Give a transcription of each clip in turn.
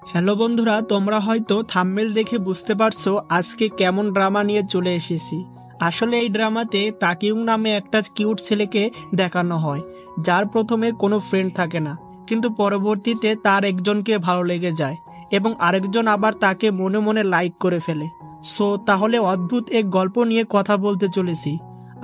Hello বন্ধুরা, তোমরা হয়তো থাম্বনেল দেখে বুঝতে পারছো আজকে কেমন ড্রামা নিয়ে চলে এসেছি। আসলে এই ড্রামাতে তাকিউং নামে একটা কিউট ছেলেকে দেখানো হয়, যার প্রথমে কোনো ফ্রেন্ড থাকে না, কিন্তু পরবর্তীতে তার একজনকে ভালো লেগে যায় এবং আরেকজন আবার তাকে মনে মনে লাইক করে ফেলে। সো তাহলে অদ্ভুত এক গল্প নিয়ে কথা বলতে চলেছি।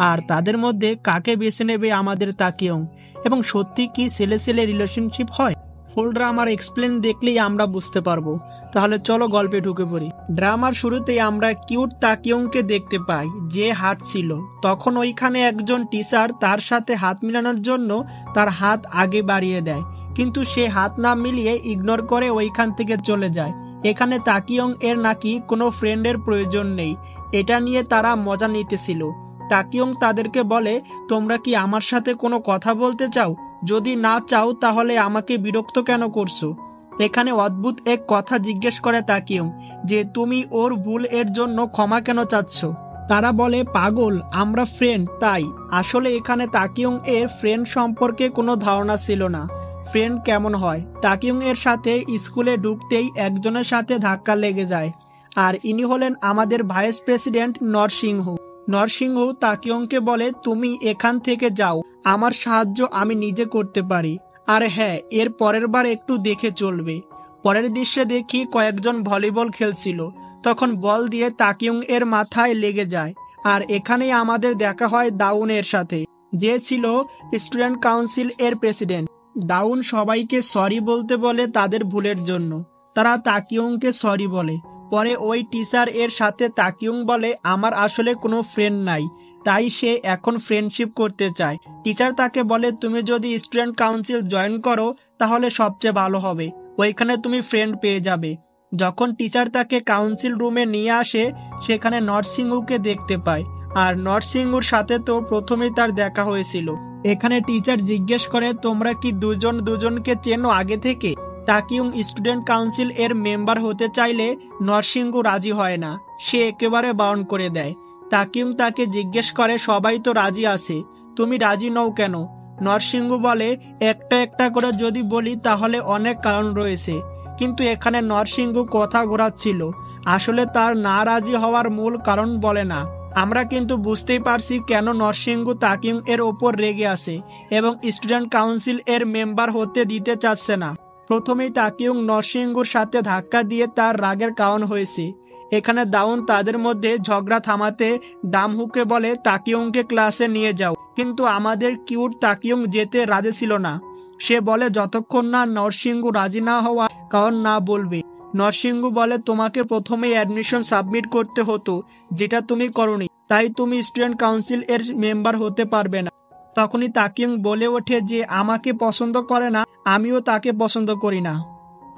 আর তাদের মধ্যে কাকে বেছে নেবে আমাদের তাকিউং, এবং সত্যি কি ছেলে ছেলে রিলেশনশিপ হয়? ফুল ড্রামার এক্সপ্লেন দেখলেই আমরা বুঝতে পারবো। তাহলে চলো গল্পে ঢুকে পড়ি। ড্রামার শুরুতেই আমরা কিউট তাকিয়ংকে দেখতে পাই, যে হাঁটছিল। তখন ওইখানে একজন টিচার তার সাথে হাত মিলানোর জন্য তার হাত আগে বাড়িয়ে দেয়, কিন্তু সে হাত না মিলিয়ে ইগনোর করে ওইখান থেকে চলে যায়। এখানে তাকিয়ং এর নাকি কোনো ফ্রেন্ডের প্রয়োজন নেই, এটা নিয়ে তারা মজা নিতেছিল। তাকিয়ং তাদেরকে বলে, তোমরা কি আমার সাথে কোনো কথা বলতে চাও? যদি না চাও তাহলে আমাকে বিরক্ত কেন করছো? এখানে অদ্ভুত এক কথা জিজ্ঞেস করে তাকিয়ং, যে তুমি ওর ভুল এর জন্য ক্ষমা কেন চাচ্ছ? তারা বলে, পাগল, আমরা ফ্রেন্ড তাই। আসলে এখানে তাকিয়ং এর ফ্রেন্ড সম্পর্কে কোনো ধারণা ছিল না। ফ্রেন্ড কেমন হয়? তাকিয়ং এর সাথে স্কুলে ঢুকতেই একজনের সাথে ধাক্কা লেগে যায়, আর ইনি হলেন আমাদের ভাইস প্রেসিডেন্ট নরসিংহ। নরসিংহ তাকিয়ংকে বলে, তুমি এখান থেকে যাও, আমার সাহায্য আমি নিজে করতে পারি। আর হ্যাঁ, এর পরের বার একটু দেখে চলবে। পরের দৃশ্যে দেখি কয়েকজন ভলিবল খেলছিল। তখন বল দিয়ে তাকিয়ং এর মাথায় লেগে যায়। আর এখানেই আমাদের দেখা হয় দাউন এর সাথে, যে ছিল স্টুডেন্ট কাউন্সিল এর প্রেসিডেন্ট। দাউন সবাইকে সরি বলতে বলে তাদের ভুলের জন্য। তারা তাকিয়ংকে সরি বলে। পরে ওই টিচার এর সাথে তাকিয়ং বলে, আমার আসলে কোনো ফ্রেন্ড নাই, তাই সে এখন ফ্রেন্ডশিপ করতে চায়। টিচার তাকে বলে, তুমি যদি স্টুডেন্ট কাউন্সিল জয়েন করো তাহলে সবচেয়ে ভালো হবে, ওইখানে তুমি ফ্রেন্ড পেয়ে যাবে। যখন টিচার তাকে কাউন্সিল রুমে নিয়ে আসে, সেখানে নরসিংহকে দেখতে পায়। আর নরসিংহর সাথে তো প্রথমেই তার দেখা হয়েছিল। এখানে টিচার জিজ্ঞেস করে, তোমরা কি দুজন দুজনকে চেনো আগে থেকে? তাকিয়ং স্টুডেন্ট কাউন্সিল এর মেম্বার হতে চাইলে নরসিংহ রাজি হয় না, সে একেবারে বারণ করে দেয়। তাকিয়ং তাকে জিজ্ঞেস করে, সবাই তো রাজি আছে, তুমি রাজি নও কেন? নরসিংহ বলে, একটা একটা করে যদি বলি তাহলে অনেক কারণ রয়েছে। কিন্তু এখানে নরসিংহ কথা ঘোরাচ্ছিল, আসলে তার না রাজি হওয়ার মূল কারণ বলে না। আমরা কিন্তু বুঝতেই পারছি কেন নরসিংহ তাকিয়ং এর ওপর রেগে আছে এবং স্টুডেন্ট কাউন্সিল এর মেম্বার হতে দিতে চাচ্ছে না। প্রথমেই তাকিয়ং নরসিংহর সাথে ধাক্কা দিয়ে তার রাগের কারণ হয়েছে। এখানে দাউন তাদের মধ্যে ঝগড়া থামাতে দামহুকে বলে, তাকিয়ংকে ক্লাসে নিয়ে যাও, কিন্তু আমাদের কিউট তাকিয়ং যেতে রাজি ছিল না। সে বলে, যতক্ষণ না নরসিংহ রাজি না হওয়া কারণ না বলবে। নরসিংহ বলে, তোমাকে প্রথমেই অ্যাডমিশন সাবমিট করতে হতো, যেটা তুমি করোনি, তাই তুমি স্টুডেন্ট কাউন্সিল এর মেম্বার হতে পারবে না। তখনই তাকিয়ং বলে ওঠে যে আমাকে পছন্দ করে না, আমিও তাকে পছন্দ করি না।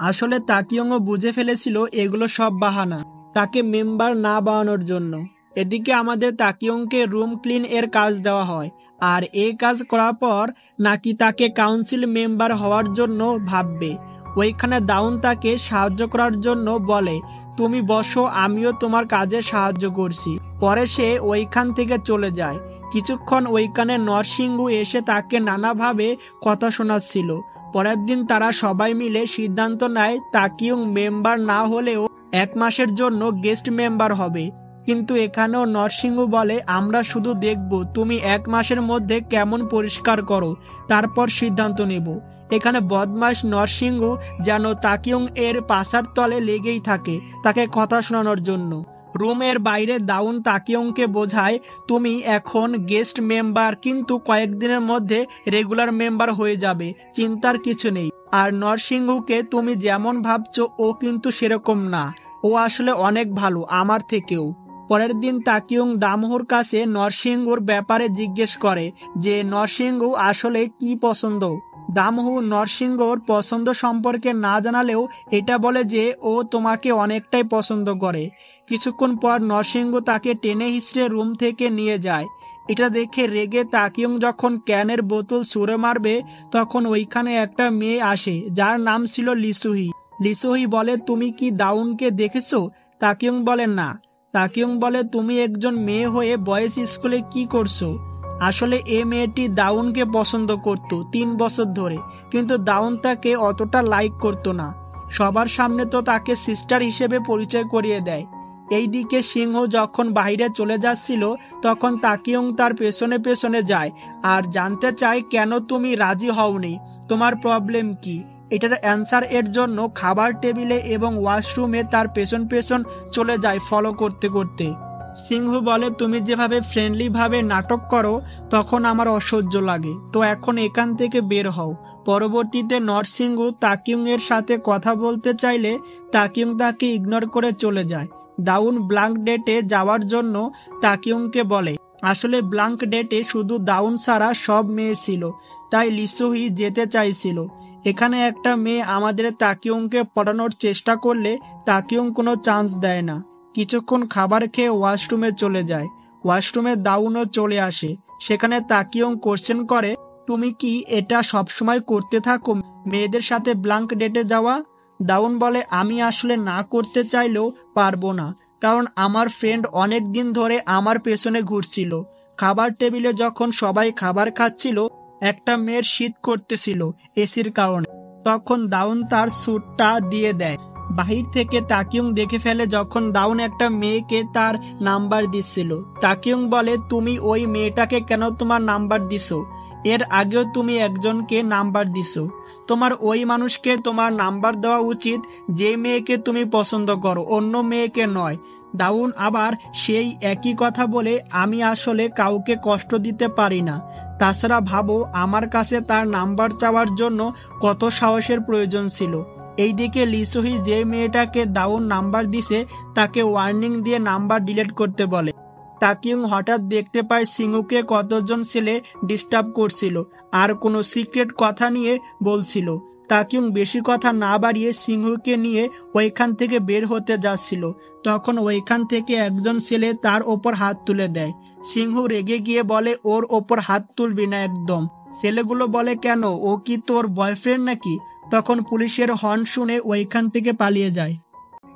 আসলে তাকিয়ংও বুঝে ফেলেছিল এগুলো সব বাহানা, তাকে মেম্বার না বানানোর জন্য। এদিকে আমাদের তাকিয়ংকে রুম ক্লিন এর কাজ দেওয়া হয়, আর এই কাজ করার পর নাকি তাকে কাউন্সিল মেম্বার হওয়ার জন্য ভাববে। ওইখানে দাউন তাকে সাহায্য করার জন্য বলে, তুমি বসো, আমিও তোমার কাজে সাহায্য করছি। পরে সে ওইখান থেকে চলে যায়। কিছুক্ষণ ওইখানে নরসিংহ এসে তাকে নানাভাবে কথা শোনাচ্ছিল। পরের দিন তারা সবাই মিলে সিদ্ধান্ত নেয় তাকিয়ং মেম্বার না হলেও 1 মাসের জন্য গেস্ট মেম্বার হবে। কিন্তু এখানেও নরসিংহ বলে, আমরা শুধু দেখব তুমি 1 মাসের মধ্যে কেমন পরিষ্কার করো, তারপর সিদ্ধান্ত নেব। এখানে বদমাশ নরসিংহ যেন তাকিয়ং এর পাছার তলে লেগেই থাকে তাকে কথা শোনানোর জন্য। রুমের বাইরে দাউন তাকিয়ংকে বোঝায়, তুমি এখন গেস্ট মেম্বার, কিন্তু কয়েকদিনের মধ্যে রেগুলার মেম্বার হয়ে যাবে, চিন্তার কিছু নেই। আর নরসিংহকে তুমি যেমন ভাবছো ও কিন্তু সেরকম না, ও আসলে অনেক ভালো আমার থেকেও। পরের দিন তাকিয়ং দামহুর কাছে নরসিংহর ব্যাপারে জিজ্ঞেস করে যে নরসিংহ আসলে কি পছন্দ। দামহু নরসিংহর পছন্দ সম্পর্কে না জানালেও এটা বলে যে ও তোমাকে অনেকটাই পছন্দ করে। কিছুক্ষণ পর নরসিংহ তাকে টেনে হিঁচড়ে রুম থেকে নিয়ে যায়। এটা দেখে রেগে তাকিয়ং যখন ক্যানের বোতল ছুঁড়ে মারবে, তখন ওইখানে একটা মেয়ে আসে যার নাম ছিল লিসুহি। লিসুহি বলে, তুমি কি দাউনকে দেখেছো? তাকিয়ং বলে, না। তাকিয়ং বলে, তুমি একজন মেয়ে হয়ে বয়েজ স্কুলে কি করছো? আসলে এই মেয়েটি দাউনকে পছন্দ করত 3 বছর ধরে, কিন্তু দাউন তাকে অতটা লাইক করতো না। সবার সামনে তো তাকে সিস্টার হিসেবে পরিচয় করিয়ে দেয়। এইদিকে সিংহ যখন বাইরে চলে যাচ্ছিল তখন তাকিয়ং তার পেছনে পেছনে যায় আর জানতে চায় কেন তুমি রাজি হওনি, তোমার প্রবলেম কি। এটার অ্যান্সার এর জন্য খাবার টেবিলে এবং ওয়াশরুমে তার পেছন পেছন চলে যায় ফলো করতে করতে। সিংহ বলে, তুমি যেভাবে ফ্রেন্ডলি ভাবে নাটক করো তখন আমার অসহ্য লাগে, তো এখন এখান থেকে বের হও। পরবর্তীতে নরসিংহ তাকিয়ং এর সাথে কথা বলতে চাইলে তাকিয়ং তাকে ইগনোর করে চলে যায়। দাউন ব্ল্যাঙ্ক ডেটে যাওয়ার জন্য তাকিয়ংকে বলে। আসলে ব্ল্যাঙ্ক ডেটে শুধু দাউন ছাড়া সব মেয়ে ছিল, তাই লিসোহি যেতে চাইছিল। এখানে একটা মেয়ে আমাদের তাকিয়ংকে পড়ানোর চেষ্টা করলে তাকিয়ং কোনো চান্স দেয় না। কিছুক্ষণ খাবার খেয়ে ওয়াশরুমে চলে যায়। ওয়াশরুমে দাউনও চলে আসে। সেখানে তাকিয়ং কোশ্চেন করে, তুমি কি এটা সবসময় করতে থাকো, মেয়েদের সাথে ব্ল্যাঙ্ক ডেটে যাওয়া? দাউন বলে, আমি আসলে না করতে চাইলেও পারবো না, কারণ আমার ফ্রেন্ড অনেক দিন ধরে আমার পেছনে ঘুরছিল। খাবার টেবিলে যখন সবাই খাবার খাচ্ছিল একটা মেয়ের শীত করতেছিল এসির কারণে, তখন দাউন তার স্যুটটা দিয়ে দেয়। বাহির থেকে তাকিয়ং দেখে ফেলে যখন দাউন একটা মেয়েকে তার নাম্বার দিচ্ছিল। তাকিয়ং বলে, তুমি ওই মেয়েটাকে কেন তোমার নাম্বার দিছো? এর আগেও তুমি একজনকে নাম্বার দিছো। তোমার ওই মানুষকে তোমার নাম্বার দেওয়া উচিত যে মেয়েকে তুমি পছন্দ করো, অন্য মেয়েকে নয়। দাউন আবার সেই একই কথা বলে, আমি আসলে কাউকে কষ্ট দিতে পারি না। তাছাড়া ভাবো আমার কাছে তার নাম্বার চাওয়ার জন্য কত সাহসের প্রয়োজন ছিল। এইদিকে লিসোহি যে মেয়েটাকে দাউন নাম্বার দিছে তাকে ওয়ার্নিং দিয়ে নাম্বার ডিলিট করতে বলে। তাকিয়ং হঠাৎ দেখতে পায় সিংহুকে কতজন ছেলে ডিস্টার্ব করছিল আর কোনো সিক্রেট কথা নিয়ে বলছিল। তাকিয়ং বেশি কথা না বাড়িয়ে সিংহুকে নিয়ে ওইখান থেকে বের হতে যাচ্ছিল, তখন ওইখান থেকে একজন ছেলে তার ওপর হাত তুলে দেয়। সিংহু রেগে গিয়ে বলে, ওর ওপর হাত তুলবি না একদম। ছেলেগুলো বলে, কেন, ও কি তোর বয়ফ্রেন্ড নাকি? তখন পুলিশের হর্ন শুনে ওইখান থেকে পালিয়ে যায়।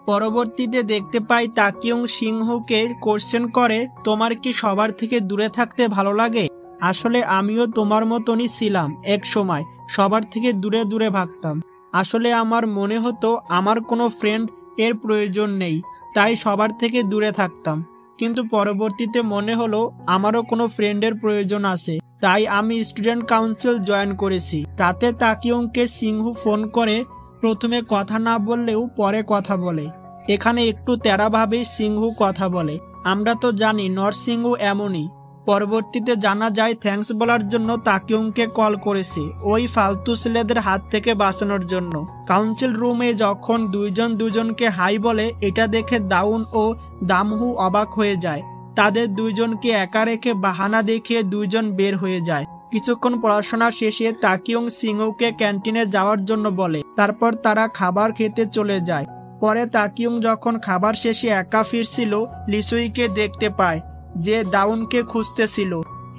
পরবর্তীতে দেখতে পাই তাকিয়ং সিংহুকে কোশ্চেন করে, তোমার কি সবার থেকে দূরে থাকতে ভালো লাগে? আসলে আমিও তোমার মতনই ছিলাম, এক সময় সবার থেকে দূরে দূরে ভাগতাম। আসলে আমার মনে হতো আমার কোনো ফ্রেন্ড এর প্রয়োজন নেই, তাই সবার থেকে দূরে থাকতাম। কিন্তু পরবর্তীতে মনে হলো আমারও কোনো ফ্রেন্ডের প্রয়োজন আছে, তাই আমি স্টুডেন্ট কাউন্সিল জয়েন করেছি। রাতে তাকিয়ংকে সিংহু ফোন করে, প্রথমে কথা না বললেও পরে কথা বলে। এখানে একটু তেড়াভাবে সিংহু কথা বলে। আমরা তো জানি নরসিংহু এমনই। পরবর্তীতে জানা যায় থ্যাঙ্কস বলার জন্য তাকিয়ংকে কল করেছে, ওই ফালতু ছেলেদের হাত থেকে বাঁচানোর জন্য। কাউন্সিল রুমে যখন দুইজন দুজনকে হাই বলে এটা দেখে দাউন ও দামহু অবাক হয়ে যায়। তাদের দুইজনকে একা রেখে বাহানা দেখিয়ে দুইজন বের হয়ে যায়। কিছুক্ষণ পড়াশোনা শেষে তাকিয়ং সিংহুকে ক্যান্টিনে যাওয়ার জন্য বলে, তারপর তারা খাবার খেতে চলে যায়। পরে তাকিয়ং যখন খাবার শেষে একা ফিরছিল লিসুইকে দেখতে পায়, যে দাউনকে খুঁজতেছিল।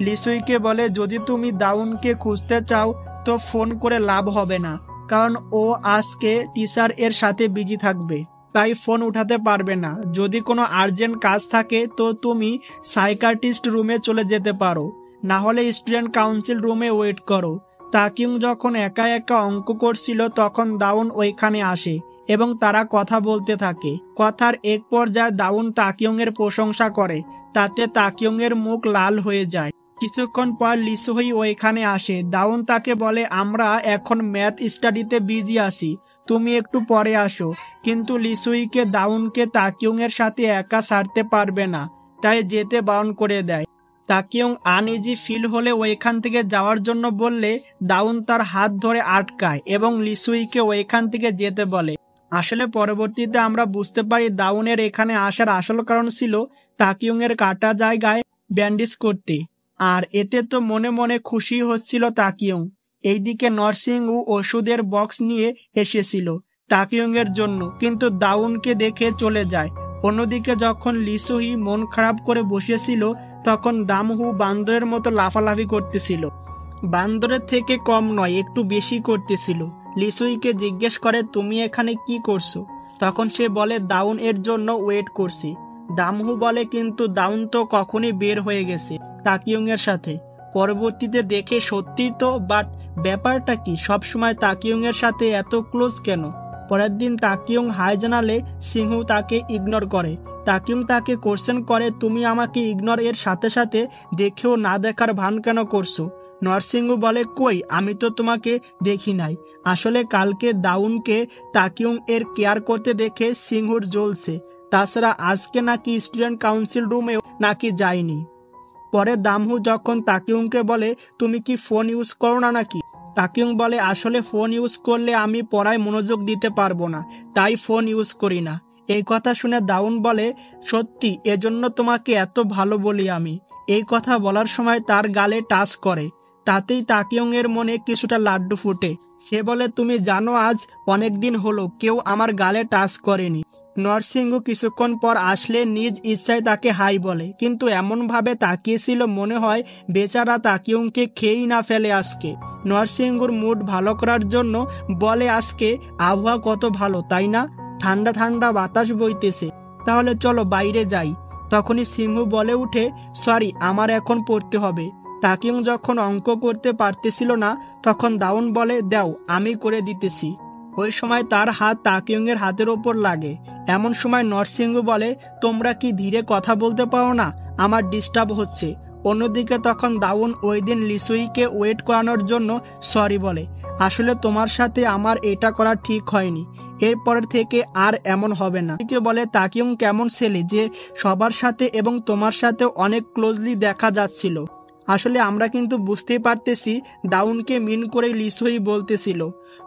লিসুইকে বলে, যদি তুমি দাউনকে খুঁজতে চাও তো ফোন করে লাভ হবে না, কারণ ও আজকে টিচার এর সাথে বিজি থাকবে, তাই ফোন উঠাতে পারবে না। যদি কোনো আর্জেন্ট কাজ থাকে তো তুমি সাইকার্টিস্ট রুমে চলে যেতে পারো, না হলে স্টুডেন্ট কাউন্সিল রুমে ওয়েট করো। তাকিয়ং যখন একা একা অঙ্ক করছিল তখন দাউন ওইখানে আসে এবং তারা কথা বলতে থাকে। কথার এক পর্যায়ে দাউন তাকিয়ং এর প্রশংসা করে, তাতে তাকিয়ং এর মুখ লাল হয়ে যায়। কিছুক্ষণ পর লিসোহি ওইখানে আসে। দাউন তাকে বলে, আমরা এখন ম্যাথ স্টাডিতে বিজি আছি, তুমি একটু পরে আসো। কিন্তু লিসুইকে দাউনকে তাকিয়ং এর সাথে একা ছাড়তে পারবে না, তাই যেতে বারণ করে দেয়। তাকিয়ং আনইজি ফিল হলে ওইখান থেকে যাওয়ার জন্য বললে দাউন তার হাত ধরে আটকায় এবং লিসুইকে ওইখান থেকে যেতে বলে। আসলে পরবর্তীতে আমরা বুঝতে পারি দাউনের এখানে আসার আসল কারণ ছিল তাকিয়ং এর কাটা জায়গায় ব্যান্ডেজ করতে, আর এতে তো মনে মনে খুশি হচ্ছিল তাকিয়ং। এইদিকে নরসিংহু ওষুধের বক্স নিয়ে এসেছিল তাকিয়ং এর জন্য, কিন্তু দাউনকে দেখে চলে যায়। অন্যদিকে যখন লিসুহি মন খারাপ করে বসেছিল তখন দামহু বান্দরের মতো লাফালাফি করতেছিল। বান্দরের থেকে কম নয়, একটু বেশি করতেছিল। লিসুইকে জিজ্ঞেস করে, তুমি এখানে কি করছো? তখন সে বলে, দাউন এর জন্য ওয়েট করছি। দামহু বলে, কিন্তু দাউন তো কখনই বের হয়ে গেছে তাকিয়ং এর সাথে। পরবর্তীতে দেখে সত্যিই তো, বাট ব্যাপারটা কি, সবসময় তাকিয়ং এর সাথে এত ক্লোজ কেন? পরের দিন তাকিয়ং হাই জানালে সিংহু তাকে ইগনোর করে। তাকিয়ং তাকে কোশ্চেন করে, তুমি আমাকে ইগনোর এর সাথে সাথে দেখেও না দেখার ভান কেন করছো? নরসিংহ বলে, কই, আমি তো তোমাকে দেখি নাই। আসলে কালকে দাউনকে তাকিয়ং এর কেয়ার করতে দেখে সিংহুর জ্বলছে। তাছাড়া আজকে নাকি স্টুডেন্ট কাউন্সিল রুমেও নাকি যায়নি। পরে দামহু যখন তাকিয়ংকে বলে, তুমি কি ফোন ইউজ করো না নাকি? তাকিয়ং বলে, আসলে ফোন ইউজ করলে আমি পড়ায় মনোযোগ দিতে পারবো না, তাই ফোন ইউজ করি না। এই কথা শুনে দাউন বলে, সত্যি, এজন্য তোমাকে এত ভালো বলি আমি। এই কথা বলার সময় তার গালে টাচ করে, তাতেই তাকিয়ং এর মনে কিছুটা লাড্ডু ফুটে। সে বলে, তুমি জানো আজ অনেক দিন হলো কেউ আমার গালে টাচ করেনি। নরসিংহ কিছুক্ষণ পর আসলে নিজ ইচ্ছায় তাকে হাই বলে, কিন্তু এমনভাবে তাকিয়েছিল মনে হয় বেচারা তাকিয়ংকে খেয়েই না ফেলে আজকে। নরসিংহর মুড ভালো করার জন্য বলে, আজকে আবহাওয়া কত ভালো তাই না, ঠান্ডা ঠান্ডা বাতাস বইতেছে, তাহলে চলো বাইরে যাই। তখনই সিংহু বলে উঠে, সরি, আমার এখন পড়তে হবে। তাকিয়ং যখন অঙ্ক করতে পারতেছিল না তখন দাউন বলে, দাও, আমি করে দিতেছি। ওই সময় তার হাত তাকিয়ং এর হাতের ওপর লাগে। এমন সময় নরসিংহ বলে, তোমরা কি ধীরে কথা বলতে পারো না, আমার ডিস্টার্ব হচ্ছে। অন্যদিকে তখন দাউন ওই দিন লিসুইকে ওয়েট করানোর জন্য সরি বলে, আসলে তোমার সাথে আমার এটা করা ঠিক হয়নি, এরপরের থেকে আর এমন হবে না। বলে, তাকিয়ং কেমন ছেলে যে সবার সাথে এবং তোমার সাথে অনেক ক্লোজলি দেখা যাচ্ছিল। আসলে আমরা কিন্তু বুঝতেই পারতেছি দাউনকে মিন করে লিসুই বলতেছিল।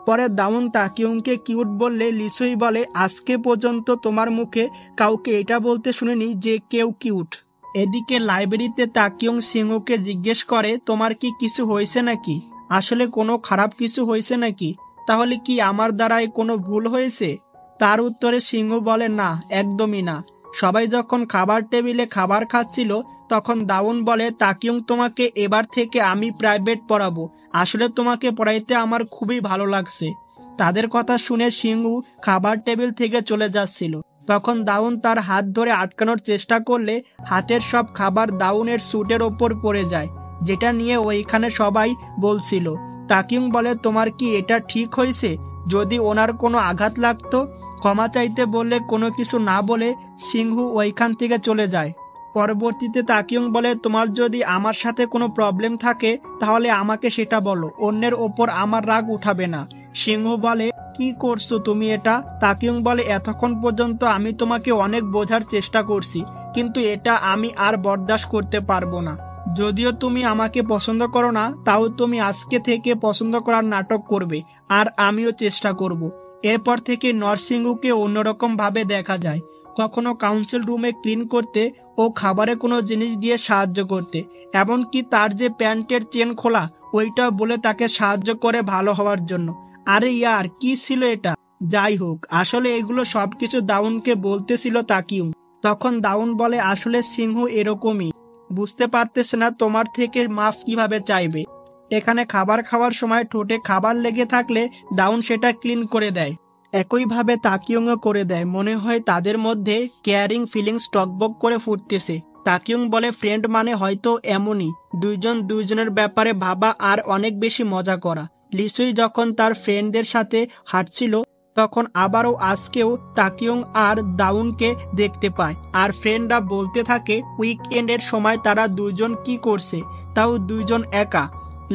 পরে দাউন তাকিয়ংকে কিউট বললে লিসুই বলে, আজকে পর্যন্ত তোমার মুখে কাউকে এটা বলতে শুনিনি যে কেউ কিউট। এদিকে লাইব্রেরিতে তাকিয়ং সিংহুকে জিজ্ঞেস করে, তোমার কি কিছু হয়েছে নাকি? আসলে কোনো খারাপ কিছু হয়েছে নাকি? তাহলে কি আমার দ্বারাই কোনো ভুল হয়েছে? তার উত্তরে সিংহু বলে, না, একদমই না। সবাই যখন খাবার টেবিলে খাবার খাচ্ছিল তখন দাউন বলে, তাকিয়ং, তোমাকে এবার থেকে আমি প্রাইভেট পড়াবো, আসলে তোমাকে পড়াইতে আমার খুবই ভালো লাগছে। তাদের কথা শুনে সিংহু খাবার টেবিল থেকে চলে যাচ্ছিল। তখন দাউন তার হাত ধরে আটকানোর চেষ্টা করলে হাতের সব খাবার দাউনের স্যুটের ওপর পড়ে যায়, যেটা নিয়ে ওইখানে সবাই বলছিল। তাকিয়ং বলে, তোমার কি এটা ঠিক হয়েছে? যদি ওনার কোনো আঘাত লাগতো? ক্ষমা চাইতে বললে কোনো কিছু না বলে সিংহু ওইখান থেকে চলে যায়। পরবর্তীতে তাকিয়ং বলে, তোমার যদি আমার সাথে কোনো প্রবলেম থাকে তাহলে আমাকে সেটা বলো, অন্যের ওপর আমার রাগ উঠাবে না। সিংহু বলে, কি করছো তুমি এটা? তাকিয়ং বলে, এতক্ষণ পর্যন্ত আমি তোমাকে অনেক বোঝার চেষ্টা করছি, কিন্তু এটা আমি আর বরদাস্ত করতে পারবো না। যদিও তুমি আমাকে পছন্দ করো না, তাও তুমি আজকে থেকে পছন্দ করার নাটক করবে, আর আমিও চেষ্টা করব। এরপর থেকে নরসিংহকে অন্যরকম ভাবে দেখা যায়, কখনো কাউন্সিল রুমে ক্লিন করতে ও খাবারে কোনো জিনিস দিয়ে সাহায্য করতে, এমনকি তার যে প্যান্টের চেন খোলা ওইটা বলে তাকে সাহায্য করে ভালো হওয়ার জন্য। আরে ইয়ার, কি ছিল এটা? যাই হোক, আসলে এগুলো সবকিছু দাউনকে বলতেছিল তাকিয়ং। তখন দাউন বলে, আসলে সিংহু এরকমই, বুঝতে পারতেছে না তোমার থেকে মাফ কিভাবে চাইবে। এখানে খাবার খাওয়ার সময় ঠোঁটে খাবার লেগে থাকলে দাউন সেটা ক্লিন করে দেয়, একইভাবে তাকিয়ংও করে দেয়। মনে হয় তাদের মধ্যে কেয়ারিং ফিলিংস টকবক করে ফুটতেছে। তাকিয়ং বলে, ফ্রেন্ড মানে হয়তো এমনই, দুইজন দুইজনের ব্যাপারে ভাবা আর অনেক বেশি মজা করা। লিসুই যখন তার ফ্রেন্ডদের সাথে হাঁটছিল তখন আবারও আজকেও তাকিয়ং আর দাউনকে দেখতে পায়, আর ফ্রেন্ডরা বলতে থাকে উইকেন্ডের সময় তারা দুইজন কি করছে, তাও দুইজন একা।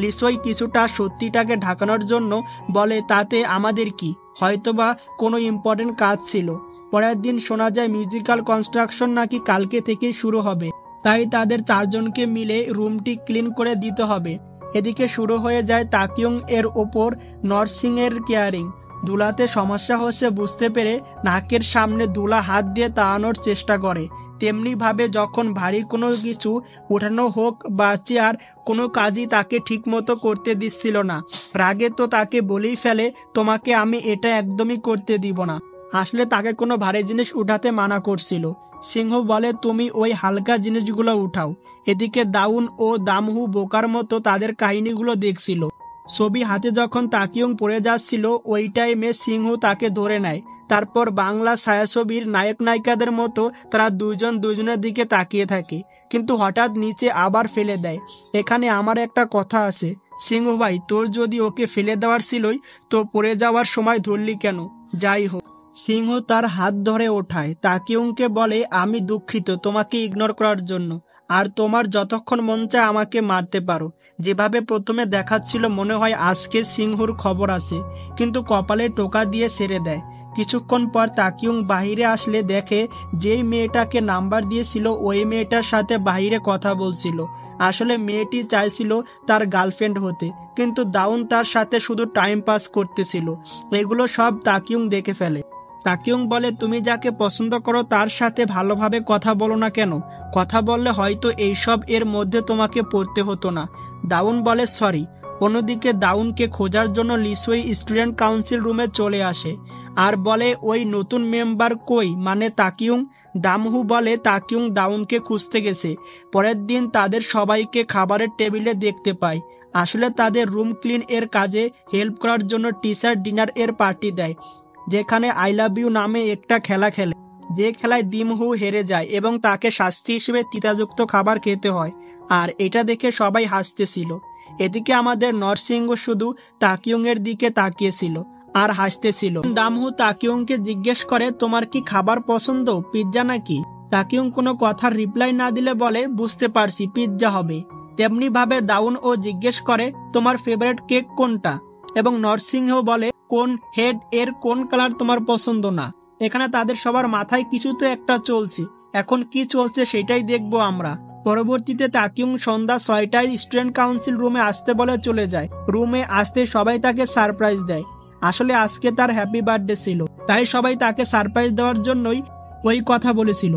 লিসুই কিছুটা সত্যিটাকে ঢাকানোর জন্য বলে, তাতে আমাদের কি, হয়তোবা কোনো ইম্পর্টেন্ট কাজ ছিল। পরের দিন শোনা যায় মিউজিক্যাল কনস্ট্রাকশন নাকি কালকে থেকেই শুরু হবে, তাই তাদের চারজনকে মিলে রুমটি ক্লিন করে দিতে হবে। এদিকে শুরু হয়ে যায় তাকিয়ং এর ওপর নরসিংহের কেয়ারিং। দুলাতে সমস্যা হচ্ছে বুঝতে পেরে নাকের সামনে দুলা হাত দিয়ে তাড়ানোর চেষ্টা করে। তেমনি ভাবে যখন ভারী কোনো কিছু উঠানো হোক বা চেয়ার, কোনো কাজই তাকে ঠিক মতো করতে দিচ্ছিল না। রাগে তো তাকে বলেই ফেলে, তোমাকে আমি এটা একদমই করতে দিব না। আসলে তাকে কোনো ভারী জিনিস উঠাতে মানা করছিল। সিংহ বলে, তুমি ওই হালকা জিনিসগুলো উঠাও। এদিকে দাউন ও দামহু বোকার মতো তাদের কাহিনীগুলো দেখছিল। ছবি হাতে যখন তাকিয়ং পড়ে যাচ্ছিল ওই টাইমে সিংহ তাকে ধরে নেয়। তারপর বাংলা ছায়াছবির নায়ক নায়িকাদের মতো তারা দুইজন দুইজনের দিকে তাকিয়ে থাকে, কিন্তু হঠাৎ নিচে আবার ফেলে দেয়। এখানে আমার একটা কথা আছে, সিংহ ভাই, তোর যদি ওকে ফেলে দেওয়ার ছিলই তো পড়ে যাওয়ার সময় ধরলি কেন? যাই হোক, সিংহ তার হাত ধরে ওঠায়, তাকিউংকে বলে আমি দুঃখিত তোমাকে ইগনোর করার জন্য, আর তোমার যতক্ষণ মন চায় আমাকে মারতে পারো। যেভাবে প্রথমে দেখাচ্ছিল মনে হয় আজকে সিংহর খবর আছে, কিন্তু কপালে টোকা দিয়ে ছেড়ে দেয়। কিছুক্ষণ পর তাকিউং বাহিরে আসলে দেখে যেই মেয়েটাকে নাম্বার দিয়েছিল ওই মেয়েটার সাথে বাহিরে কথা বলছিল। আসলে মেয়েটি চাইছিল তার গার্লফ্রেন্ড হতে, কিন্তু দাউন তার সাথে শুধু টাইম পাস করতেছিল। এগুলো সব তাকিউং দেখে ফেলে। তাকিউং বলে তুমি যাকে পছন্দ করো তার সাথে ভালোভাবে কথা বলো না কেন? কথা বললে হয়তো এইসব এর মধ্যে তোমাকে পড়তে হতো না। দাউন বলে সরি। অন্যদিকে দাউনকে খোঁজার জন্য লিসুই স্টুডেন্ট কাউন্সিল রুমে চলে আসে আর বলে ওই নতুন মেম্বার কই, মানে তাকিউং। দামহু বলে তাকিউং দাউনকে খুঁজতে গেছে। পরের দিন তাদের সবাইকে খাবারের টেবিলে দেখতে পায়। আসলে তাদের রুম ক্লিন এর কাজে হেল্প করার জন্য টিচার ডিনার এর পার্টি দেয়, যেখানে আই লাভ ইউ নামে একটা খেলা খেলে, যে খেলায় দিমহু হেরে যায় এবং তাকে শাস্তি হিসেবে তিতাযুক্ত খাবার খেতে হয়। আর এটা দেখে সবাই হাসতেছিল। এদিকে আমাদের নরসিংহ শুধু তাকিউং এর দিকে তাকিয়েছিল আর হাসতেছিল। দামহু তাকিউংকে জিজ্ঞেস করে তোমার কি খাবার পছন্দ, পিৎজা নাকি? তাকিউং কোনো কথার রিপ্লাই না দিলে বলে বুঝতে পারছি, পিৎজা হবে। তেমনি ভাবে দাউন ও জিজ্ঞেস করে তোমার ফেভারিট কেক কোনটা, এবং নরসিংহ বলে কোন হেড এর কোন কালার তোমার পছন্দ না। এখানে তাদের সবার মাথায় কিছু তো একটা চলছে, এখন কি চলছে সেটাই দেখবো আমরা। পরবর্তীতে তাকিউং সন্ধ্যা 6টায় স্টুডেন্ট কাউন্সিল রুমে আসতে বলে চলে যায়। রুমে আসতে সবাই তাকে সারপ্রাইজ দেয়। আসলে আজকে তার হ্যাপি বার্থডে ছিল, তাই সবাই তাকে সারপ্রাইজ দেওয়ার জন্যই ওই কথা বলেছিল।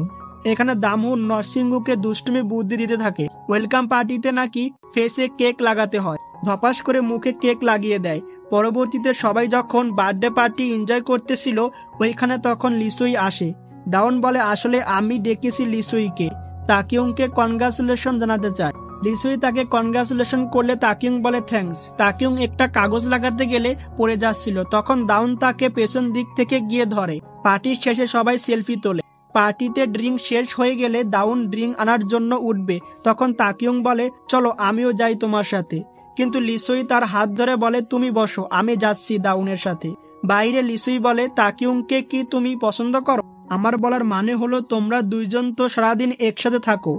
এখানে দামহু নরসিংহকে দুষ্টুমি বুদ্ধি দিতে থাকে। ওয়েলকাম পার্টিতে নাকি ফেসে কেক লাগাতে হয়, ধপাস করে মুখে কেক লাগিয়ে দেয়। পরবর্তীতে সবাই যখন বার্থডে পার্টি এনজয় করতেছিল ওইখানে তখন লিসুই আসে। দাউন বলে আসলে আমি ডেকেছি লিসুইকে, তাকিউংকে কনগ্রাচুলেশন জানাতে চায়। লিসুই তাকে কনগ্রাচুলেশন করলে তাকিউং বলে থ্যাঙ্কস। তাকিউং একটা কাগজ লাগাতে গেলে পড়ে যাচ্ছিল, তখন দাউন তাকে পেছন দিক থেকে গিয়ে ধরে। পার্টির শেষে সবাই সেলফি তোলে। পার্টিতে ড্রিঙ্ক শেষ হয়ে গেলে দাউন ড্রিঙ্ক আনার জন্য উঠবে, তখন তাকিউং বলে চলো আমিও যাই তোমার সাথে, কিন্তু লিসুই তার হাত ধরে বলে তুমি বসো, আমি যাচ্ছি দাউনের সাথে। বাইরে লিসুই বলে তাকিউংকে কি তুমি পছন্দ করো? আমার বলার মানে হলো তোমরা দুইজন তো সারাদিন একসাথে থাকো,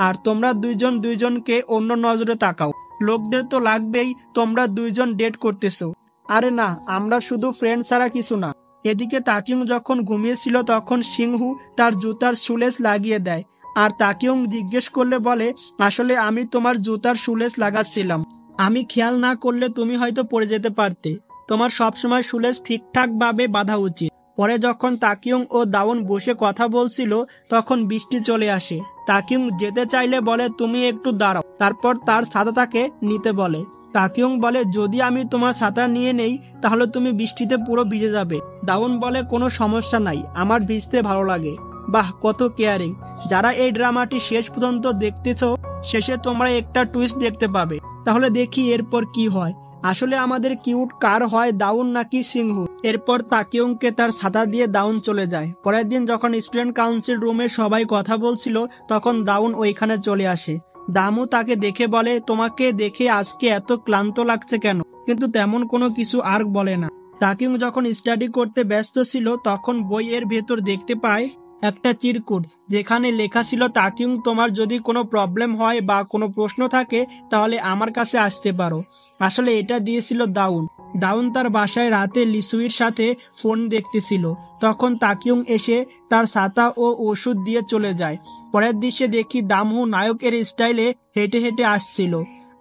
আর তোমরা দুইজন দুইজনকে অন্য নজরে তাকাও, লোকদের তো লাগবেই তোমরা দুইজন ডেট করতেছো। আরে না, আমরা শুধু ফ্রেন্ড ছাড়া কিছু না। এদিকে তাকিউং যখন ঘুমিয়েছিল তখন সিংহু তার জুতার শুলেস লাগিয়ে দেয়, আর তাকিউং জিজ্ঞেস করলে বলে আসলে আমি তোমার জুতার শুলেস লাগাচ্ছিলাম, আমি খেয়াল না করলে তুমি হয়তো পড়ে যেতে পারতে, তোমার সবসময় শুলেস ঠিকঠাক ভাবে বাঁধা উচিত। পরে যখন তাকিউং ও দাউন বসে কথা বলছিল তখন বৃষ্টি চলে আসে। তাকিউং যেতে চাইলে বলে তুমি একটু দাঁড়াও, তারপর তার ছাতা তাকে নিতে বলে। তাকিউং বলে যদি আমি তোমার ছাতা নিয়ে নেই তাহলে তুমি বৃষ্টিতে পুরো ভিজে যাবে। দাউন বলে কোনো সমস্যা নাই, আমার ভিজতে ভালো লাগে। বাহ, কত কেয়ারিং। যারা এই ড্রামাটি শেষ পর্যন্ত দেখতেছ, শেষে তোমরা একটা টুইস্ট দেখতে পাবে। তাহলে দেখি এরপর কি হয়। আসলে আমাদের কিউট কার হয়, দাউন নাকি সিংহু? এরপর তাকিউংকে তার ছাতা দিয়ে দাউন চলে যায়। পরের দিন যখন স্টুডেন্ট কাউন্সিল রুমে সবাই কথা বলছিল তখন দাউন ওইখানে চলে আসে। দামু তাকে দেখে বলে তোমাকে দেখে আজকে এত ক্লান্ত লাগছে কেন? কিন্তু তেমন কোনো কিছু আর বলে না। তাকিউং যখন স্টাডি করতে ব্যস্ত ছিল তখন বইয়ের ভেতর দেখতে পায় একটা চিরকুট, যেখানে লেখা ছিল তাকিউং তোমার যদি কোনো প্রবলেম হয় বা কোনো প্রশ্ন থাকে তাহলে আমার কাছে আসতে পারো। আসলে এটা দিয়েছিল দাউন। দাউন তার বাসায় রাতে লিসুইর সাথে ফোন দেখতেছিল, তখন তাকিউং এসে তার ছাতা ও ওষুধ দিয়ে চলে যায়। পরের দৃশ্যে দেখি দামহু নায়কের স্টাইলে হেঁটে হেঁটে আসছিল,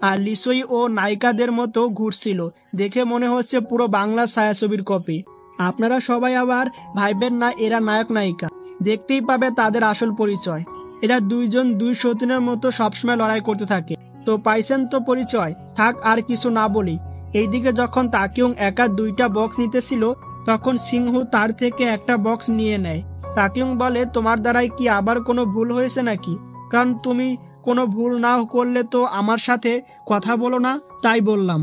আর লিসুই ও নায়িকাদের মতো ঘুরছিল। দেখে মনে হচ্ছে পুরো বাংলা ছায়াছবির কপি। আপনারা সবাই আবার ভাইবেন না এরা নায়ক নায়িকা, দেখতেই পাবে তাদের আসল পরিচয়। এরা দুইজন দুই সতীনের মতো সবসময় লড়াই করতে থাকে। তো পাইছেন তো পরিচয়, থাক আর কিছু না বলি। এইদিকে যখন তাকিউং একা 2টা বক্স নিতেছিল তখন সিংহু তার থেকে একটা বক্স নিয়ে নেয়। তাকিউং বলে তোমার দ্বারাই কি আবার কোনো ভুল হয়েছে নাকি? কারণ তুমি কোনো ভুল না করলে তো আমার সাথে কথা বলো না, তাই বললাম।